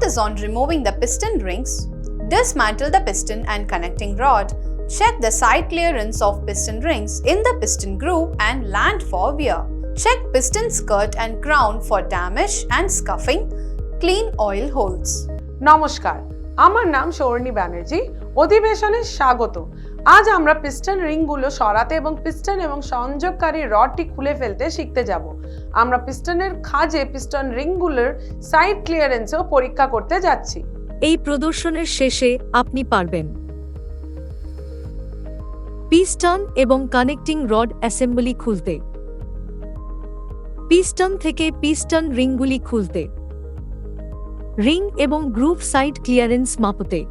is on removing the piston rings, dismantle the piston and connecting rod, check the side clearance of piston rings in the piston groove and land for wear. Check piston skirt and crown for damage and scuffing, clean oil holes. নমস্কার, আমার নাম সৌর্ণী ব্যানার্জি। অধিবেশনে স্বাগত। আজ আমরা piston রিংগুলো সরাতে এবং piston এবং সংযোগকারী রডটি খুলে ফেলতে শিখতে যাব। আমরা পিস্টনের খাঁজে পিস্টন রিংগুলোর সাইড ক্লিয়ারেন্সও পরীক্ষা করতে যাচ্ছি। এই প্রদর্শনের শেষে আপনি পারবেন পিস্টন এবং কানেক্টিং রড অ্যাসেম্বলি খুলতে, পিস্টন থেকে পিস্টন রিংগুলি খুলতে, রিং এবং গ্রুভ সাইড ক্লিয়ারেন্স মাপতে,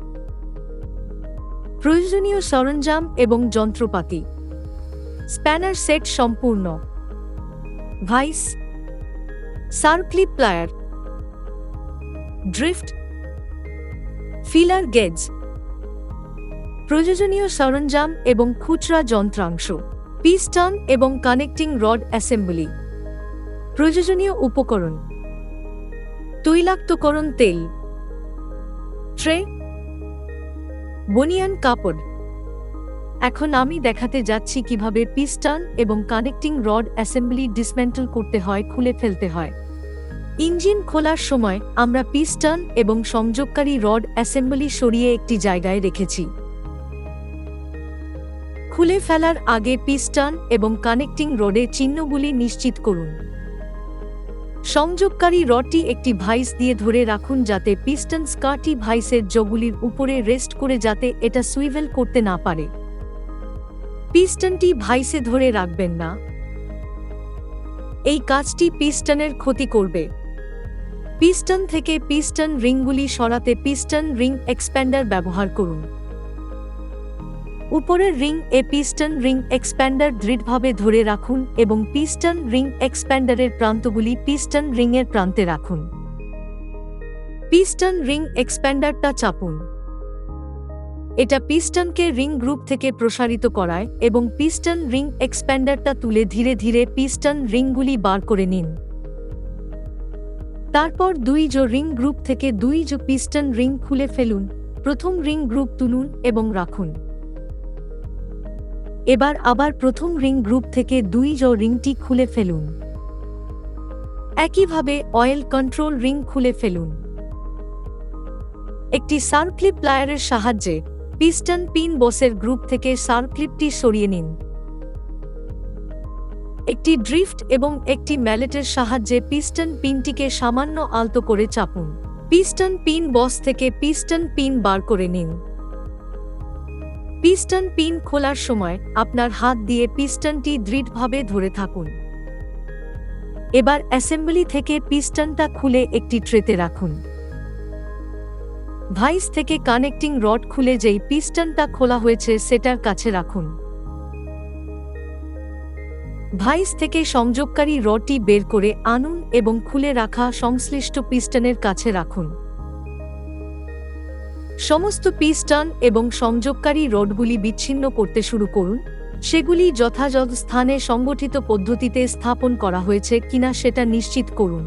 প্রয়োজনীয় সরঞ্জাম এবং যন্ত্রপাতি, স্প্যানার সেট সম্পূর্ণ, vice, circlip plier, drift, feeler gauge, প্রয়োজনীয় সরঞ্জাম এবং খুচরা যন্ত্রাংশ, পিস্টন এবং কানেক্টিং রড অ্যাসেম্বলি, প্রয়োজনীয় উপকরণ, তৈলাক্তকরণ তেল, ট্রে, বনিয়ান কাপড়। এখন আমি দেখাতে যাচ্ছি কিভাবে পিস্টন এবং কানেক্টিং রড অ্যাসেম্বলি ডিসমেন্টল করতে হয়, খুলে ফেলতে হয়। ইঞ্জিন খোলার সময় আমরা পিস্টন এবং সংযোগকারী রড অ্যাসেম্বলি সরিয়ে একটি জায়গায় রেখেছি। খুলে ফেলার আগে পিস্টন এবং কানেক্টিং রডে চিহ্নগুলি নিশ্চিত করুন। সংযোগকারী রডটি একটি ভাইস দিয়ে ধরে রাখুন যাতে পিস্টন স্কার্টটি ভাইসের জগুলির উপরে রেস্ট করে যাতে এটা সুইভেল করতে না পারে। পিস্টনটি ভাইসে ধরে রাখবেন না, এই কাজটি পিস্টনের ক্ষতি করবে। পিস্টন থেকে পিস্টন রিংগুলি সরাতে পিস্টন রিং এক্সপ্যান্ডার ব্যবহার করুন। উপরের রিং এ পিস্টন রিং এক্সপ্যান্ডার দৃঢ়ভাবে ধরে রাখুন এবং পিস্টন রিং এক্সপ্যান্ডারের প্রান্তগুলি পিস্টন রিংয়ের প্রান্তে রাখুন। পিস্টন রিং এক্সপ্যান্ডারটা চাপুন। এটা পিস্টনকে রিং গ্রুপ থেকে প্রসারিত করায় এবং পিস্টন রিং এক্সপ্যান্ডারটা তুলে ধীরে ধীরে পিস্টন রিংগুলি বার করে নিন। তারপর রিং গ্রুপ থেকে পিস্টন রিং খুলে ফেলুন। প্রথম রিং গ্রুপ তুলুন এবং রাখুন। এবার আবার প্রথম রিং গ্রুপ থেকে রিংটি খুলে ফেলুন। একইভাবে অয়েল কন্ট্রোল রিং খুলে ফেলুন। একটি সার্ক্লিপ প্লায়ারের সাহায্যে পিস্টন পিন বসের গ্রুপ থেকে সার্ক্লিপটি সরিয়ে নিন। একটি ড্রিফট এবং একটি ম্যালেটের সাহায্যে পিস্টন পিনটিকে সামান্য আলতো করে চাপুন। পিস্টন পিন বস থেকে পিস্টন পিন বার করে নিন। পিস্টন পিন খোলার সময় আপনার হাত দিয়ে পিস্টনটি দৃঢ়ভাবে ধরে থাকুন। এবার অ্যাসেম্বলি থেকে পিস্টনটা খুলে একটি ট্রেতে রাখুন। ভাইস থেকে কানেক্টিং রড খুলে যেই পিস্টনটা খোলা হয়েছে সেটার কাছে রাখুন। ভাইস থেকে সংযোগকারী রডটি বের করে আনুন এবং খুলে রাখা সংশ্লিষ্ট পিস্টনের কাছে রাখুন। সমস্ত পিস্টন এবং সংযোগকারী রডগুলি বিচ্ছিন্ন করতে শুরু করুন। সেগুলি যথাযথ স্থানে সংগঠিত পদ্ধতিতে স্থাপন করা হয়েছে কিনা সেটা নিশ্চিত করুন।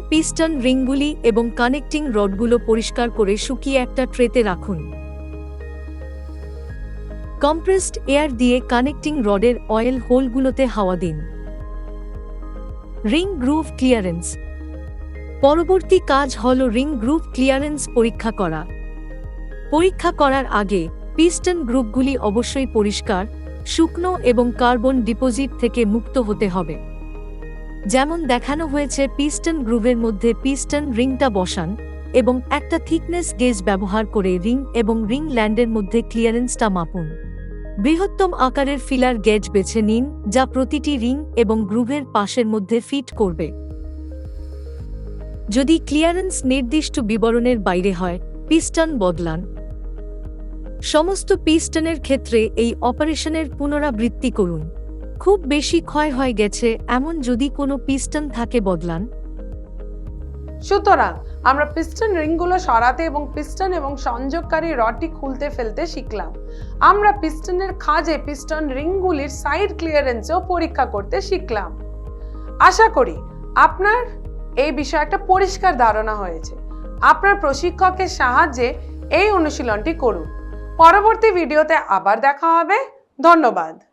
পিস্টন রিংগুলি এবং কানেক্টিং রডগুলো পরিষ্কার করে শুকিয়ে একটা ট্রেতে রাখুন। কম্প্রেসড এয়ার দিয়ে কানেক্টিং রডের অয়েল হোলগুলোতে হাওয়া দিন। Ring গ্রুভ clearance. পরবর্তী কাজ হল রিং গ্রুভ ক্লিয়ারেন্স পরীক্ষা করা। পরীক্ষা করার আগে পিস্টন গ্রুপগুলি অবশ্যই পরিষ্কার, শুকনো এবং কার্বন ডিপোজিট থেকে মুক্ত হতে হবে। যেমন দেখানো হয়েছে পিস্টন গ্রুভের মধ্যে পিস্টন রিংটা বসান এবং একটা থিকনেস গেজ ব্যবহার করে রিং এবং রিং ল্যান্ডের মধ্যে ক্লিয়ারেন্সটা মাপুন। বৃহত্তম আকারের ফিলার গেজ বেছে নিন যা প্রতিটি রিং এবং গ্রুভের পাশের মধ্যে ফিট করবে। যদি ক্লিয়ারেন্স নির্দিষ্ট বিবরণের বাইরে হয় পিস্টন বদলান। সমস্ত পিস্টনের ক্ষেত্রে এই অপারেশনের পুনরাবৃত্তি করুন। খুব বেশি ক্ষয় হয়ে গেছে এমন যদি কোনো পিস্টন থাকে বদলান। সুতরাং আমরা পিস্টন রিংগুলো সরাতে এবং পিস্টন এবং সংযোগকারী রডটি খুলতে ফেলতে শিখলাম। আমরা পিস্টনের খাঁজে পিস্টন রিংগুলির সাইড ক্লিয়ারেন্সও পরীক্ষা করতে শিখলাম। আশা করি আপনার এই বিষয়ে একটা পরিষ্কার ধারণা হয়েছে। আপনার প্রশিক্ষকের সাহায্যে এই অনুশীলনটি করুন। পরবর্তী ভিডিওতে আবার দেখা হবে। ধন্যবাদ।